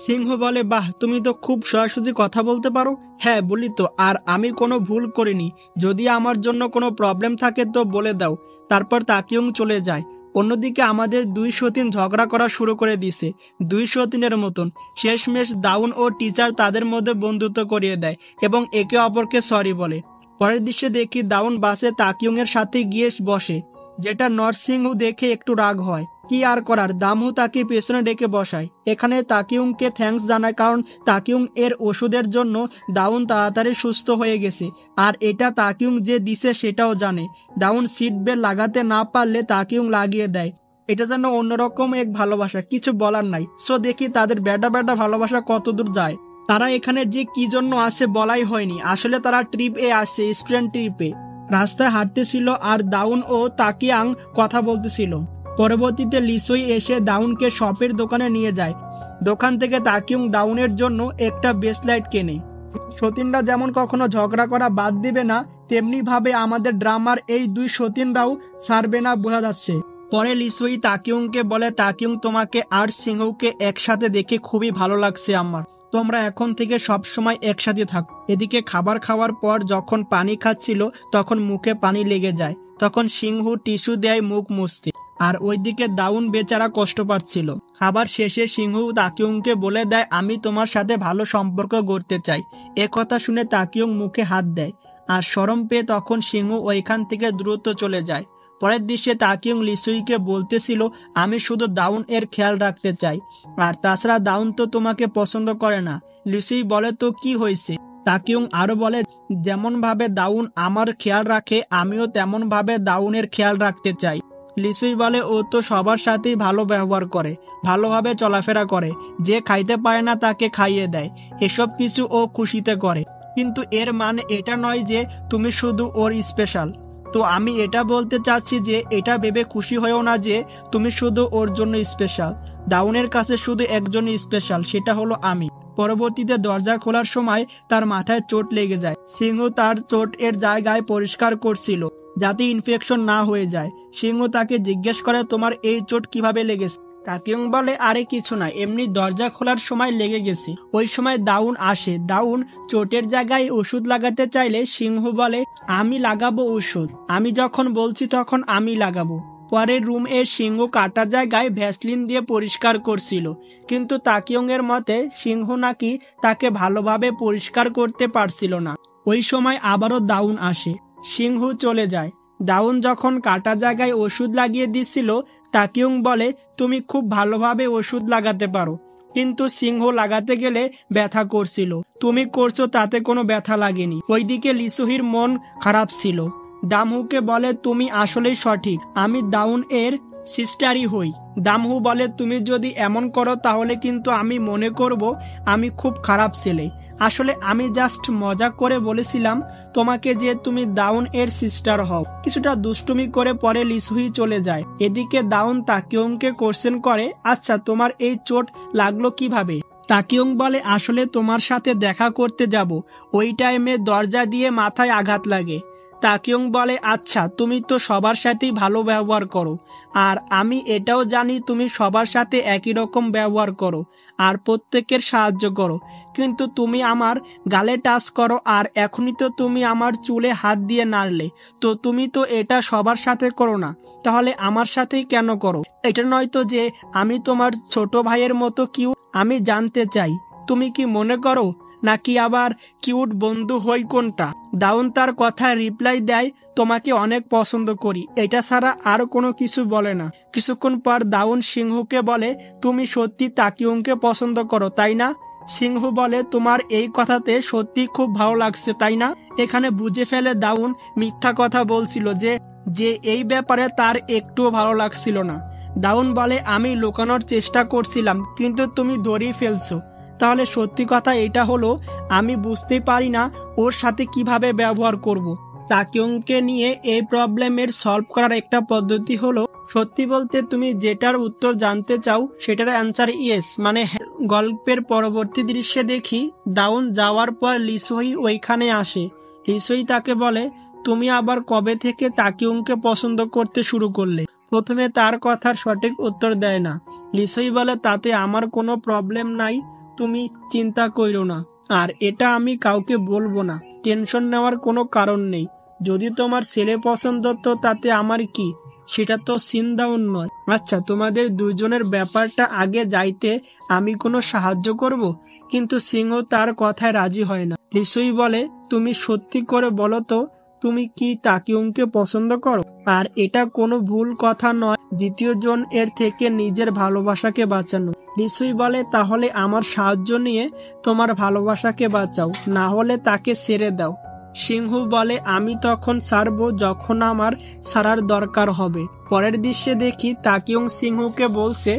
সিংহ বলে বাহ, তুমি তো খুব সরাসরি কথা বলতে পারো। হ্যাঁ বলি তো, আর আমি কোনো ভুল করিনি, যদি আমার জন্য কোনো প্রবলেম থাকে তো বলে দাও। তারপর তাকিউং চলে যায়। অন্যদিকে আমাদের দুই সতীন ঝগড়া করা শুরু করে দিছে, দুই সতীনের মতন। শেষমেশ দাউন ও টিচার তাদের মধ্যে বন্ধুত্ব করিয়ে দেয় এবং একে অপরকে সরি বলে। পরের দৃশ্যে দেখি দাউন বাসে তাকিউং এর সাথে গিয়ে বসে, যেটা নরসিংহ দেখে একটু রাগ হয়। কি আর করার, দামহু তাকে পেছনে ডেকে বসায়। এখানে তাকিউংকে থ্যাঙ্কস জানায়, কারণ তাকিউং এর ওষুধের জন্য দাউন তাড়াতাড়ি সুস্থ হয়ে গেছে, আর এটা তাকিউং যে দিছে সেটাও জানে। দাউন সিট বেল্ট লাগাতে না পারলে তাকিউং লাগিয়ে দেয়। এটা যেন অন্যরকম এক ভালোবাসা, কিছু বলার নাই। সো দেখি তাদের বেটা বেটা ভালোবাসা কতদূর যায়। তারা এখানে যে কি জন্য আসে বলাই হয়নি। আসলে তারা ট্রিপ এ আসে, স্টুডেন্ট ট্রিপে। রাস্তায় হাঁটতেছিল আর দাউন ও তাকিয়াং কথা বলতেছিল। পরবর্তীতে লিসুই এসে দাউনকে শপের দোকানে নিয়ে যায়। দোকান থেকে তাকিউং দাউনের জন্য একটা ব্রেসলেট কেনে। সতীনরা যেমন কখনো ঝগড়া করা বাদ দিবে না, তেমনি ভাবে আমাদের ড্রামার এই দুই সতীনরাও ছাড়বে না, বোঝা যাচ্ছে। পরে লিসুই তাকিউংকে বলে, তাকিউং, তোমাকে আর সিংহকে একসাথে দেখে খুবই ভালো লাগছে আমার। তোমরা এখন থেকে সব সময় একসাথে থাকো। এদিকে খাবার খাওয়ার পর যখন পানি খাচ্ছিল তখন মুখে পানি লেগে যায়। তখন সিংহ টিস্যু দেয় মুখ মুছতে, আর ওইদিকে দাউন বেচারা কষ্ট পাচ্ছিল। খাবার শেষে সিংহ তাকিউংকে বলে দেয়, আমি তোমার সাথে ভালো সম্পর্ক গড়তে চাই। একথা শুনে তাকিউং মুখে হাত দেয়, আর শরম পেয়ে তখন সিংহ ওইখান থেকে দ্রুত চলে যায়। পরের দৃশ্যে তাকিউং লিসুইকে বলতেছিল, আমি শুধু দাউন এর খেয়াল রাখতে চাই, আর তাছাড়া দাউন তো তোমাকে পছন্দ করে না। লিসুই বলে, তো কি হয়েছে? তাকিউং আরো বলে, যেমন ভাবে দাউন আমার খেয়াল রাখে আমিও তেমন ভাবে দাউনের খেয়াল রাখতে চাই। লিসুই বলে, ও তো সবার সাথেই ভালো ব্যবহার করে, ভালোভাবে চলাফেরা করে, যে খাইতে পারে না তাকে খাইয়ে দেয়, এসব কিছু ও খুশিতে করে। কিন্তু এর মানে এটা নয় যে তুমি শুধু ওর স্পেশাল। তো আমি এটা বলতে চাচ্ছি যে এটা ভেবে খুশি হয়েও না যে তুমি শুধু ওর জন্য স্পেশাল। দাউনের কাছে শুধু একজনই স্পেশাল, সেটা হলো আমি। পরবর্তীতে দরজা খোলার সময় তার মাথায় চোট লেগে যায়। সিংহ তার চোট এর জায়গায় পরিষ্কার করছিল যাতে ইনফেকশন না হয়ে যায়। সিংহ তাকে জিজ্ঞেস করে, তোমার এই চোট কিভাবে লেগেছে? তাকিউং বলে, আরে কিছু না, এমনি দরজা খোলার সময় লেগে গেছে। ওই সময় দাউন আসে। দাউন চোটের জায়গায় ওষুধ লাগাতে চাইলে সিংহ বলে, আমি লাগাবো ওষুধ, আমি যখন বলছি তখন আমি লাগাবো। পরের রুম এ সিংহ কাটা জায়গায় ভ্যাসলিন দিয়ে পরিষ্কার করছিল, কিন্তু তাকিউং এর মতে সিংহ নাকি তাকে ভালোভাবে পরিষ্কার করতে পারছিল না। ওই সময় আবারও দাউন আসে। সিংহ চলে যায়। দাউন যখন কাটা জায়গায় ওষুধ লাগিয়ে দিচ্ছিল, তাকিউং বলে, তুমি খুব ভালোভাবে ওষুধ লাগাতে পারো, কিন্তু সিংহ লাগাতে গেলে ব্যথা করছিল, তুমি করছো তাতে কোনো ব্যথা লাগেনি। ওইদিকে লিসুহির মন খারাপ ছিল। দামহুকে বলে, তুমি আসলেই সঠিক, আমি দাউন এর সিস্টারই হই। দামহু বলে, তুমি যদি এমন করো তাহলে কিন্তু আমি মনে করব আমি খুব খারাপ ছেলে। আসলে আমি জাস্ট মজা করে বলেছিলাম তোমাকে যে তুমি দাউন এর সিস্টার হও। কিছুটা দুষ্টুমি করে পরে লিসুহি চলে যায়। এদিকে দাউন তাকিউংকে কোশ্চেন করে, আচ্ছা তোমার এই চোট লাগলো কিভাবে? তাকিউং বলে, আসলে তোমার সাথে দেখা করতে যাব, ওই টাইমে দরজা দিয়ে মাথায় আঘাত লাগে। তাকিউং বলে, আচ্ছা তুমি তো সবার সাথেই ভালো ব্যবহার করো, আর আমি এটাও জানি তুমি সবার সাথে একই রকম ব্যবহার করো আর প্রত্যেকের সাহায্য করো, কিন্তু তুমি আমার গালে টাচ করো আর এখনই তো তুমি আমার চুলে হাত দিয়ে নাড়লে, তো তুমি তো এটা সবার সাথে করো না, তাহলে আমার সাথেই কেন করো? এটা নয় তো যে আমি তোমার ছোট ভাইয়ের মতো কিউ? আমি জানতে চাই তুমি কি মনে করো নাকি আবার কিউট বন্ধু হই কোনটা? দাউন তার কথায় রিপ্লাই দেয়, তোমাকে অনেক পছন্দ করি, এটা ছাড়া আর কোনো কিছু বলে না। কিছুক্ষণ পর দাউন সিংহকে বলে, তুমি সত্যি তাকিউংকে পছন্দ করো তাই না? সিংহ বলে, তোমার এই কথাতে সত্যি খুব ভালো লাগছে তাই না? এখানে বুঝে ফেলে দাউন মিথ্যা কথা বলছিল, যে এই ব্যাপারে তার একটুও ভালো লাগছিল না। দাউন বলে, আমি লুকানোর চেষ্টা করছিলাম কিন্তু তুমি ধরেই ফেলছো। তাহলে সত্যি কথা এটা হলো আমি বুঝতেই পারি না ওর সাথে কিভাবে ব্যবহার করব। তাকিউংকে নিয়ে এই প্রবলেমের সলভ করার একটা পদ্ধতি হলো, সত্যি বলতে তুমি যেটার উত্তর জানতে চাও সেটার অ্যান্সার ইয়েস, মানে হ্যাঁ। গল্পের পরবর্তী দৃশ্যে দেখি দাউন যাওয়ার পর লিসুই ওইখানে আসে। লিসুই তাকে বলে, তুমি আবার কবে থেকে তাকিউংকে পছন্দ করতে শুরু করলে? প্রথমে তার কথার সঠিক উত্তর দেয় না। লিসুই বলে, তাতে আমার কোনো প্রবলেম নাই, তুমি চিন্তা কইরো না, আর এটা আমি কাউকে বলবো না, টেনশন নেওয়ার কোনো কারণ নেই। যদি তোমার ছেলে পছন্দ তো তাতে আমার কি, সেটা তো সিনদাউন নয়। আচ্ছা, তোমাদের দুইজনের ব্যাপারটা আগে যাইতে আমি কোনো সাহায্য করব? কিন্তু সিংহ তার কথায় রাজি হয় না। লিসুই বলে, তুমি সত্যি করে বলো তো, তুমি কি তাকিউংকে পছন্দ করো? আর এটা কোনো ভুল কথা নয় দ্বিতীয় জন এর থেকে নিজের ভালোবাসাকে বাঁচানো। লিসুই বলে, তাহলে আমার সাহায্য নিয়ে তোমার ভালোবাসাকে বাঁচাও, না হলে তাকে ছেড়ে দাও। সিংহ বলে, আমি তখন ছাড়বো যখন আমার ছাড়ার দরকার হবে। পরের দৃশ্যে দেখি তাকিউং সিংহকে বলছে,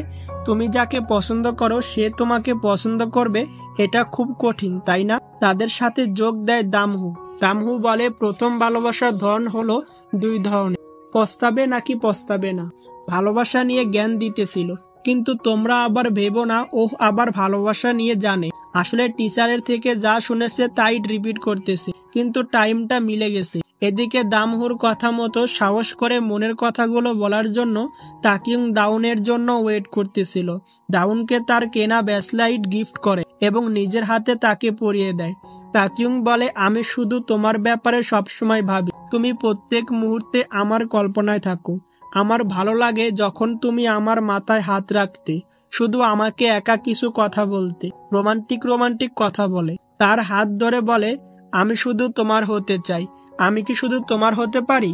তুমি যাকে পছন্দ করো সে তোমাকে পছন্দ করবে, এটা খুব কঠিন তাই না? তাদের সাথে যোগ দেয় দামহু। দামহু বলে, প্রথম ভালোবাসার ধরন হলো দুই ধরনের, পস্তাবে নাকি পস্তাবে না। ভালোবাসা নিয়ে জ্ঞান দিতেছিল, কিন্তু তোমরা আবার ভেবো না ও আবার ভালোবাসা নিয়ে জানে। আসলে টিচারের থেকে যা শুনেছে তাই রিপিট করতেছে, কিন্তু টাইমটা মিলে গেছে। এদিকে দামহুর কথা মতো সাহস করে মনের কথাগুলো বলার জন্য তাকিউং দাউনের জন্য ওয়েট করতেছিল। দাউনকে তার কেনা ব্যাসলাইট গিফট করে এবং নিজের হাতে তাকে পরিয়ে দেয়। তাকিউং বলে, আমি শুধু তোমার ব্যাপারে সবসময় ভাবি, তুমি প্রত্যেক মুহূর্তে আমার কল্পনায় থাকো। আমার ভালো লাগে যখন তুমি আমার মাথায় হাত রাখতে, শুধু আমাকে একা কিছু কথা বলতে, রোমান্টিক রোমান্টিক কথা বলে। তার হাত ধরে বলে, আমি শুধু তোমার হতে চাই। আমি কি শুধু তোমার হতে পারি?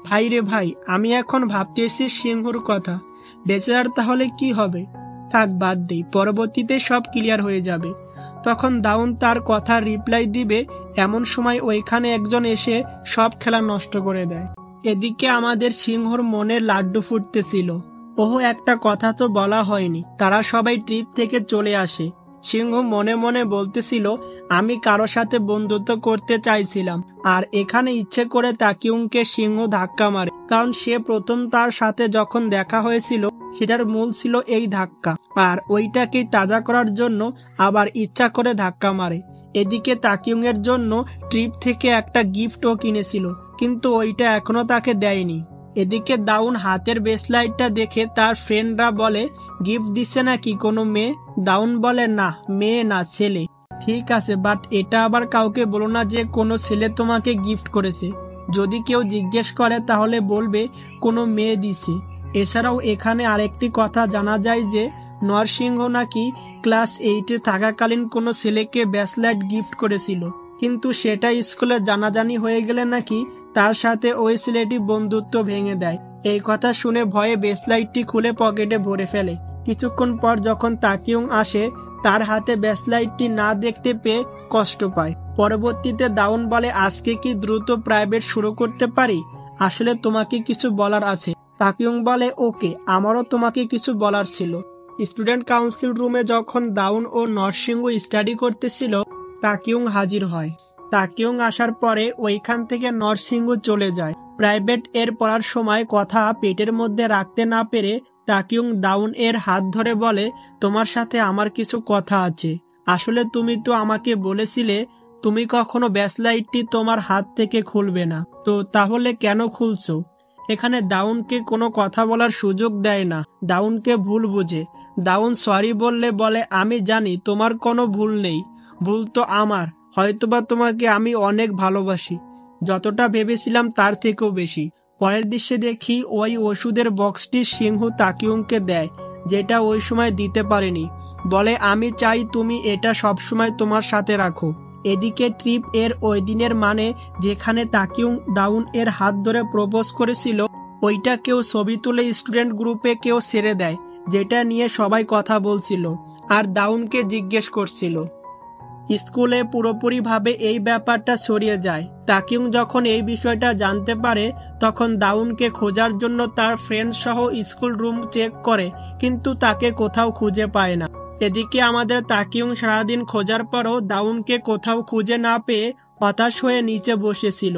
ভাই রে ভাই, আমি এখন ভাবতেছি সিংহুর কথা। বেচারার তাহলে কি হবে? থাক, বাদ দেই, পরবর্তীতে সব ক্লিয়ার হয়ে যাবে। তখন দাউন তার কথা রিপ্লাই দিবে, এমন সময় ওইখানে একজন এসে সব খেলা নষ্ট করে দেয়। এদিকে আমাদের সিংহর মনে লাড্ডু ফুটতেছিল। ওহ, একটা কথা তো বলা হয়নি, তারা সবাই ট্রিপ থেকে চলে আসে। সিংহ মনে মনে বলতেছিল, আমি কারো সাথে বন্ধুত্ব করতে চাইছিলাম, আর এখানে ইচ্ছে করে তাকিউংকে সিংহ ধাক্কা মারে, কারণ সে প্রথম তার সাথে যখন দেখা হয়েছিল সেটার মূল ছিল এই ধাক্কা, আর ওইটাকেই তাজা করার জন্য আবার ইচ্ছা করে ধাক্কা মারে। এদিকে তাকিউং এর জন্য ট্রিপ থেকে একটা গিফটও কিনেছিল, কিন্তু ওইটা এখনো তাকে দেয়নি। এদিকে দাউন হাতের ব্রেসলাইটটা দেখে তার ফ্রেন্ডরা বলে, গিফট দিচ্ছে নাকি কোনো মেয়ে? দাউন বলে, না, মেয়ে না, ছেলে। ঠিক আছে, বাট এটা আবার কাউকে বলো না যে কোনো ছেলে তোমাকে গিফট করেছে। যদি কেউ জিজ্ঞেস করে তাহলে বলবে কোনো মেয়ে দিছে। এছাড়াও এখানে আরেকটি কথা জানা যায় যে নরসিংহ নাকি ক্লাস 8-এ থাকাকালীন কোনো ছেলেকে ব্রেসলাইট গিফট করেছিল, কিন্তু সেটা স্কুলে জানাজানি হয়ে গেলে নাকি তার সাথে ওই ছেলেটি বন্ধুত্ব ভেঙে দেয়। এই কথা শুনে ভয়ে ব্রেসলাইটটি খুলে পকেটে ভরে ফেলে। কিছুক্ষণ পর যখন তাকিউং আসে, তার হাতে ব্রেসলাইটটি না দেখতে পেয়ে কষ্ট পায়। পরবর্তীতে দাউন বলে, আজকে কি দ্রুত প্রাইভেট শুরু করতে পারি? আসলে তোমাকে কিছু বলার আছে। তাকিউং বলে, ওকে, আমারও তোমাকে কিছু বলার ছিল। স্টুডেন্ট কাউন্সিল রুমে যখন দাউন ও নরসিংহ স্টাডি করতেছিল, তাকিউং হাজির হয়। তাকিউং আসার পরে ওইখান থেকে নরসিংহ চলে যায়। প্রাইভেট এর পড়ার সময় কথা পেটের মধ্যে রাখতে না পেরে তাকিউং দাউন এর হাত ধরে বলে, তোমার সাথে আমার কিছু কথা আছে। আসলে তুমি তো আমাকে বলেছিলে তুমি কখনো ব্রেসলাইটটি তোমার হাত থেকে খুলবে না, তো তাহলে কেন খুলছো? এখানে দাউনকে কোনো কথা বলার সুযোগ দেয় না, দাউনকে ভুল বুঝে। দাউন সরি বলে, আমি জানি তোমার কোনো ভুল নেই, ভুল তো আমার। হয়তোবা তোমাকে আমি অনেক ভালোবাসি, যতটা ভেবেছিলাম তার থেকেও বেশি। পরের দৃশ্যে দেখি ওই ওষুধের বক্সটি সিংহ তাকিউংকে দেয়, যেটা ওই সময় দিতে পারেনি। বলে, আমি চাই তুমি এটা সবসময় তোমার সাথে রাখো। এদিকে ট্রিপ এর ওই দিনের মানে যেখানে তাকিউং দাউন এর হাত ধরে প্রপোজ করেছিল, ওইটা কেউ ছবি তুলে স্টুডেন্ট গ্রুপে কেউ ছেড়ে দেয়, যেটা নিয়ে সবাই কথা বলছিল আর দাউনকে জিজ্ঞেস করছিল। স্কুলে পুরোপুরিভাবে এই ব্যাপারটা ছড়িয়ে যায়। তাকিউং যখন এই বিষয়টা জানতে পারে, তখন দাউনকে খোঁজার জন্য তার ফ্রেন্ড সহ স্কুল রুম চেক করে, কিন্তু তাকে কোথাও খুঁজে পায় না। এদিকে আমাদের তাকিউং সারাদিন খোঁজার পরও দাউনকে কোথাও খুঁজে না পেয়ে হতাশ হয়ে নিচে বসেছিল।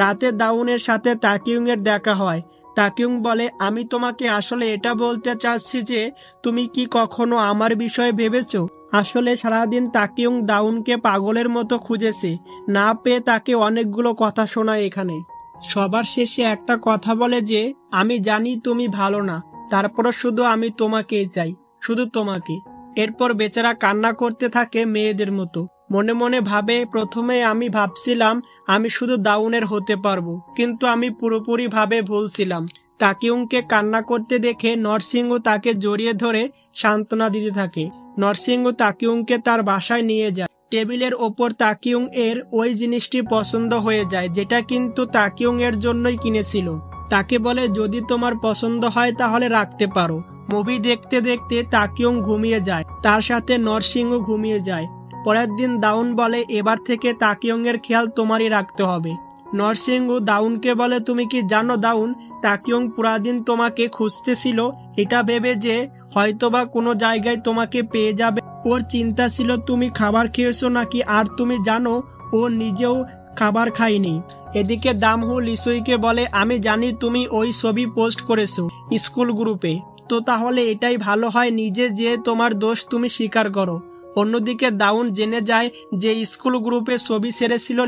রাতে দাউনের সাথে তাকিউং এর দেখা হয়। তাকিউং বলে, আমি তোমাকে আসলে এটা বলতে চাচ্ছি যে তুমি কি কখনো আমার বিষয়ে ভেবেছো? আসলে সারাদিন তাকিউং দাউনকে পাগলের মতো খুঁজেছে, না পেয়ে তাকে অনেকগুলো কথা শোনায়। এখানে সবার শেষে একটা কথা বলে যে, আমি জানি তুমি ভালো না, তারপরও শুধু আমি তোমাকেই চাই, শুধু তোমাকে। এরপর বেচারা কান্না করতে থাকে মেয়েদের মতো। মনে মনে ভাবে, প্রথমে আমি ভাবছিলাম আমি শুধু দাউনের হতে পারবো, কিন্তু আমি পুরোপুরি ভাবে ভুলছিলাম। তাকিউংকে কান্না করতে দেখে নরসিংহ তাকে জড়িয়ে ধরে সান্ত্বনা দিতে থাকে। নরসিংহ তাকিউংকে তার বাসায় নিয়ে যায়। টেবিলের ওপর তাকিউং এর ওই জিনিসটি পছন্দ হয়ে যায়, যেটা কিন্তু তাকিউং এর জন্যই কিনেছিল। তাকে বলে যদি তোমার পছন্দ হয় তাহলে রাখতে পারো। মুভি দেখতে দেখতে তাকিউং ঘুমিয়ে যায়, তার সাথে নরসিংহ ঘুমিয়ে যায়। পরের দিন দাউন বলে এবার থেকে তাকিউং এর খেয়াল তোমারই রাখতে হবে। নরসিংহ দাউনকে বলে তুমি কি জানো দাউন, তাকিউং পুরা দিন তোমাকে খুঁজতেছিল, এটা ভেবে যে হয়তোবা কোনো জায়গায় তোমাকে পেয়ে যাবে। ওর চিন্তা ছিল তুমি খাবার খেয়েছো নাকি, আর তুমি জানো ও নিজেও খাবার খায়নি। এদিকে দামহু লিসুইকে বলে আমি জানি তুমি ওই ছবি পোস্ট করেছো স্কুল গ্রুপে, তো তাহলে এটাই ভালো হয় নিজে যে তোমার দোষ তুমি স্বীকার করো। অন্যদিকে দাউন জেনে যায় যে স্কুল গ্রুপে ছবি ছেড়েছিল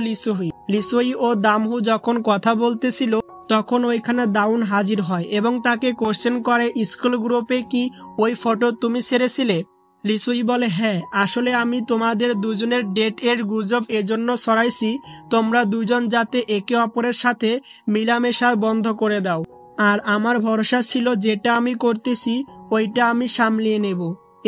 লিসুই ও দামহু যখন কথা বলতেছিল তখন ওইখানে দাউন হাজির হয় এবং তাকে কোশ্চেন করে স্কুল গ্রুপে কি ওই ফটো তুমি ছেড়েছিলে? লিসুই বলে হ্যাঁ, আসলে আমি তোমাদের দুজনের ডেট এর গুজব এজন্য ছড়াইছি তোমরা দুজন যাতে একে অপরের সাথে মিলামেশা বন্ধ করে দাও, আর আমার ভরসা ছিল যেটা আমি করতেছি ওইটা আমি সামলিয়ে নেব,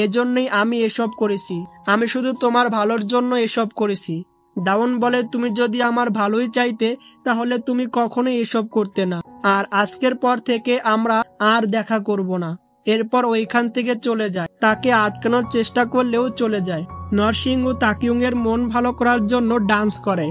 এজন্যই আমি এসব করেছি, আমি শুধু তোমার ভালোর জন্য এসব করেছি। দাউন বলে তুমি যদি আমার ভালোই চাইতে তাহলে তুমি কখনোই এসব করতে না, আর আজকের পর থেকে আমরা আর দেখা করব না। এরপর ওইখান থেকে চলে যায়, তাকে আটকানোর চেষ্টা করলেও চলে যায়। নরসিংহ তাকিউং এর মন ভালো করার জন্য ডান্স করে।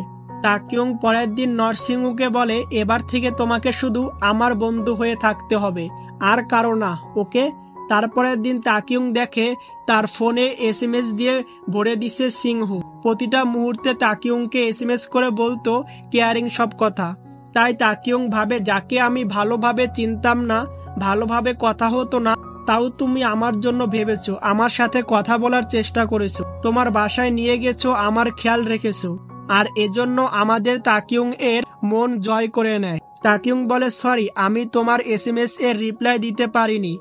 তাকিউং পরের দিন নরসিংহকে বলে এবার থেকে তোমাকে শুধু আমার বন্ধু হয়ে থাকতে হবে, আর কারো না, ওকে? তারপরের দিন তাকিউং দেখে তার ফোনে এসএমএস দিয়ে ভরে দিছে সিংহ। প্রতিটা মুহূর্তে তাকিউংকে এসএমএস করে বলতো কেয়ারিং সব কথা। তাই তাকিউং ভাবে যাকে আমি ভালোভাবে চিনতাম না, ভালোভাবে কথা হতো না, তাও তুমি আমার জন্য ভেবেছো, আমার সাথে কথা বলার চেষ্টা করেছো, তোমার বাসায় নিয়ে গেছো, আমার খেয়াল রেখেছো, আর এজন্য আমাদের তাকিউং এর মন জয় করে নেয়। তাকিউং বলে সরি, আমি তোমার এসএমএস এর রিপ্লাই দিতে পারিনি,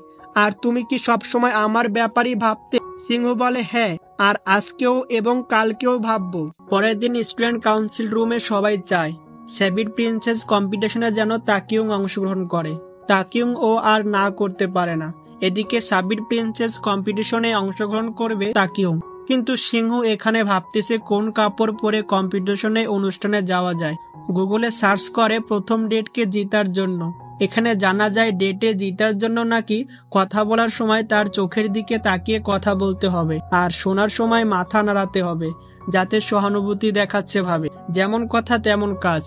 আর তুমি কি সবসময় আমার ব্যাপারই ভাবতে? সিংহ বলে হ্যাঁ, আর আজকেও এবং কালকেও ভাববো। পরের দিন স্টুডেন্ট কাউন্সিল রুমে সবাই চায় স্যাবিট প্রিন্সেস কম্পিটিশনে যেন তাকিউং অংশগ্রহণ করে। তাকিউং ও আর না করতে পারে না। এদিকে সাবিট প্রিন্সেস কম্পিটিশনে অংশগ্রহণ করবে তাকিউং, কিন্তু সিংহ এখানে ভাবতেছে কোন কাপড় পরে কম্পিটিশনে অনুষ্ঠানে যাওয়া যায়। গুগলে সার্চ করে প্রথম ডেটকে জিতার জন্য। এখানে জানা যায় ডেটে জিতার জন্য নাকি কথা বলার সময় তার চোখের দিকে তাকিয়ে কথা বলতে হবে, আর শোনার সময় মাথা নাড়াতে হবে, যাতে সহানুভূতি দেখাচ্ছে ভাবে। যেমন কথা তেমন কাজ।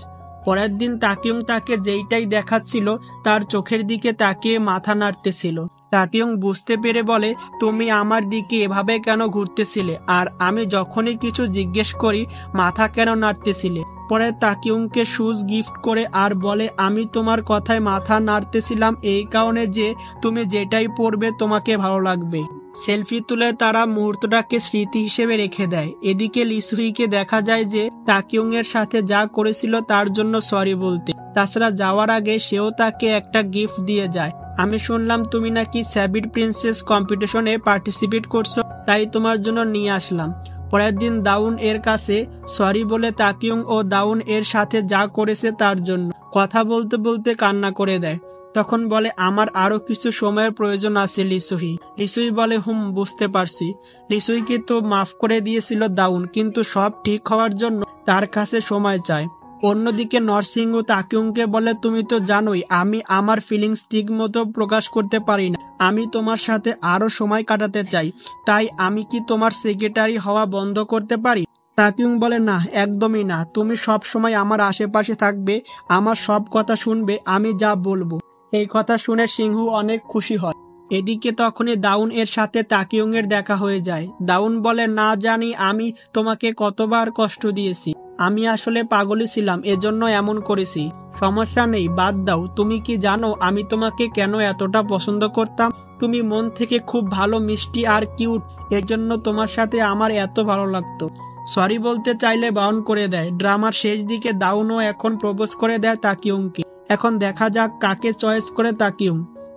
পরের দিন তাকিউং তাকে যেইটাই দেখাচ্ছিল তার চোখের দিকে তাকিয়ে মাথা নাড়তেছিল। তাকিউং বুঝতে পেরে বলে তুমি আমার দিকে এভাবে কেন ঘুরতেছিলে, আর আমি যখনই কিছু জিজ্ঞেস করি মাথা কেন নাড়তেছিলে? পরে তাকিউংকে শুজ গিফট করে আর বলে আমি তোমার কথায় মাথা নাড়তেছিলাম এই কারণে যে তুমি যেটাই পরবে তোমাকে ভালো লাগবে। সেলফি তুলে তারা মুহূর্তটাকে স্মৃতি হিসেবে রেখে দেয়। এদিকে লিসুইকে দেখা যায় যে তাকিউং এর সাথে যা করেছিল তার জন্য সরি বলতে। তাছাড়া যাওয়ার আগে সেও তাকে একটা গিফট দিয়ে যায়। আমি শুনলাম তুমি নাকি স্যাবিট প্রিন্সেস কম্পিটিশনে পার্টিসিপেট করছো, তাই তোমার জন্য নিয়ে আসলাম। পরের দিন দাউন এর কাছে সরি বলে তাকিউং ও দাউন এর সাথে যা করেছে তার জন্য কথা বলতে বলতে কান্না করে দেয়। তখন বলে আমার আরো কিছু সময়ের প্রয়োজন আছে লিসুই বলে বুঝতে পারছি। লিসুইকে তো মাফ করে দিয়েছিল দাউন, কিন্তু সব ঠিক হওয়ার জন্য তার কাছে সময় চায়। অন্যদিকে নরসিংহ তাকিউংকে বলে তুমি তো জানোই আমি আমার ফিলিংস ঠিক মতো প্রকাশ করতে পারি না, আমি তোমার সাথে আরো সময় কাটাতে চাই, তাই আমি কি তোমার সেক্রেটারি হওয়া বন্ধ করতে পারি? তাকিউং বলে না, একদমই না, তুমি সব সময় আমার আশেপাশে থাকবে, আমার সব কথা শুনবে, আমি যা বলবো। এই কথা শুনে সিংহ অনেক খুশি হয়। এদিকে তখনই দাউন এর সাথে তাকিউং এর দেখা হয়ে যায়। দাউন বলে না জানি আমি তোমাকে কতবার কষ্ট দিয়েছি, আমি আসলে পাগলই ছিলাম, এজন্য এমন করেছি। সমস্যা নেই, বাদ দাও। তুমি কি জানো আমি তোমাকে কেন এতটা পছন্দ করতাম? তুমি মন থেকে খুব ভালো, মিষ্টি আর কিউট, এজন্য তোমার সাথে আমার এত ভালো লাগতো। সরি বলতে চাইলে বাউন করে দেয়। ড্রামার শেষ দিকে দাউনও এখন প্রপোজ করে দেয় তাকিউংকে। এখন দেখা যাক কাকে চয়েস করে তাকিউং।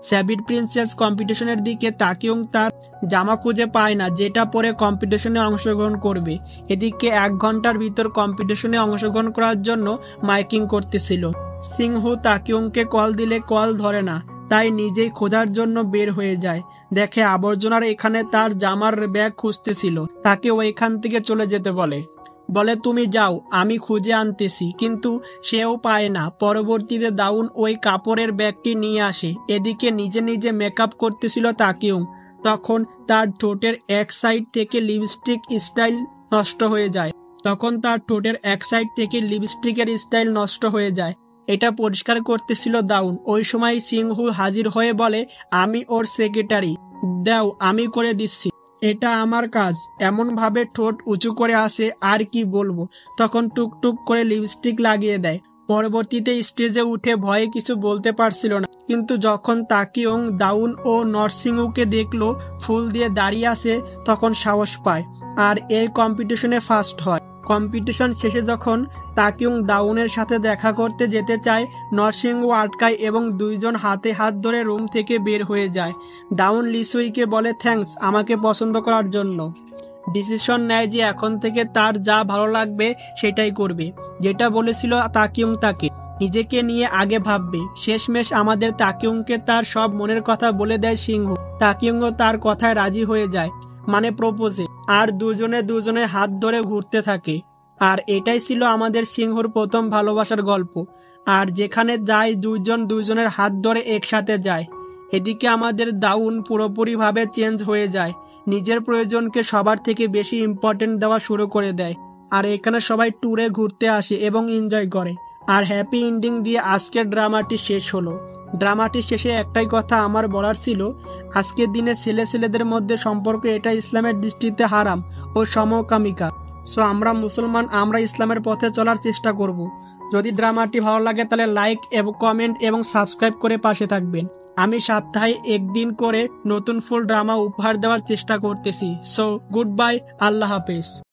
স্যাবিট প্রিন্সেস কম্পিটিশনের দিকে তাকিউং তার জামা খুঁজে পায় না যেটা পরে কম্পিটিশনে অংশগ্রহণ করবে। এদিকে 1 ঘন্টার ভিতর কম্পিটিশনে অংশগ্রহণ করার জন্য মাইকিং করতেছিল। সিংহ তাকিউংকে কল দিলে কল ধরে না। তাই নিজেই খোঁজার জন্য বের হয়ে যায়। দেখে আবর্জনার এখানে তার জামার ব্যাগ খুঁজতেছিল। তাকে ওইখান থেকে চলে যেতে বলে তুমি যাও, আমি খুঁজে আনতেছি। কিন্তু সেও পায় না। পরবর্তীতে দাউন ওই কাপড়ের ব্যাগটি নিয়ে আসে। এদিকে নিজে নিজে মেকআপ করতেছিল তাকিউং। তখন তার ঠোঁটের এক সাইড থেকে লিপস্টিকের স্টাইল নষ্ট হয়ে যায়। এটা পরিষ্কার করতেছিল দাউন। ওই সময় সিংহু হাজির হয়ে বলে, আমি ওর সেক্রেটারি, দাও আমি করে দিচ্ছি, এটা আমার কাজ। এমন ভাবে ঠোঁট উঁচু করে আসে, আর কি বলবো। তখন টুকটুক করে লিপস্টিক লাগিয়ে দেয়। পরবর্তীতে স্টেজে উঠে ভয়ে কিছু বলতে পারছিল না। কিন্তু যখন তাকিউং, দাউন ও নরসিংহুকে দেখলো ফুল দিয়ে দাঁড়িয়ে আছে, তখন সাহস পায় আর এই কম্পিটিশনে ফার্স্ট হয়। কম্পিটিশন শেষে যখন তাকিউং দাউনের সাথে দেখা করতে যেতে চায়, নরসিংহ আটকায় এবং দুইজন হাতে হাত ধরে রুম থেকে বের হয়ে যায়। দাউন লিসুইকে বলে থ্যাঙ্কস আমাকে পছন্দ করার জন্য। ডিসিশন নেয় যে এখন থেকে তার যা ভালো লাগবে সেটাই করবে। যেটা বলেছিল তাকিউং তাকে, নিজেকে নিয়ে আগে ভাববে। শেষমেশ আমাদের তাকিউংকে তার সব মনের কথা বলে দেয় সিংহ। তাকিউংও তার কথায় রাজি হয়ে যায়, মানে প্রপোজে। আর দুজনে হাত ধরে ঘুরতে থাকে। আর এটাই ছিল আমাদের সিংহর প্রথম ভালোবাসার গল্প। আর যেখানে যায় দুজনের হাত ধরে একসাথে যায়। এদিকে আমাদের দাউন পুরোপুরিভাবে চেঞ্জ হয়ে যায়। নিজের প্রয়োজনকে সবার থেকে বেশি ইম্পর্টেন্ট দেওয়া শুরু করে দেয়। আর এখানে সবাই ট্যুরে ঘুরতে আসে এবং এনজয় করে। আর হ্যাপি এন্ডিং দিয়ে আজকের ড্রামাটি শেষ হলো। ড্রামাটি শেষে একটাই কথা আমার বলার ছিল, আজকের দিনে ছেলেদের মধ্যে সম্পর্ক এটা ইসলামের দৃষ্টিতে হারাম ও সমকামিকা। সো আমরা মুসলমান, আমরা ইসলামের পথে চলার চেষ্টা করব। যদি ড্রামাটি ভালো লাগে তাহলে লাইক এবং কমেন্ট এবং সাবস্ক্রাইব করে পাশে থাকবেন। আমি সপ্তাহে একদিন করে নতুন ফুল ড্রামা উপহার দেওয়ার চেষ্টা করতেছি। সো গুড বাই, আল্লাহ হাফেজ।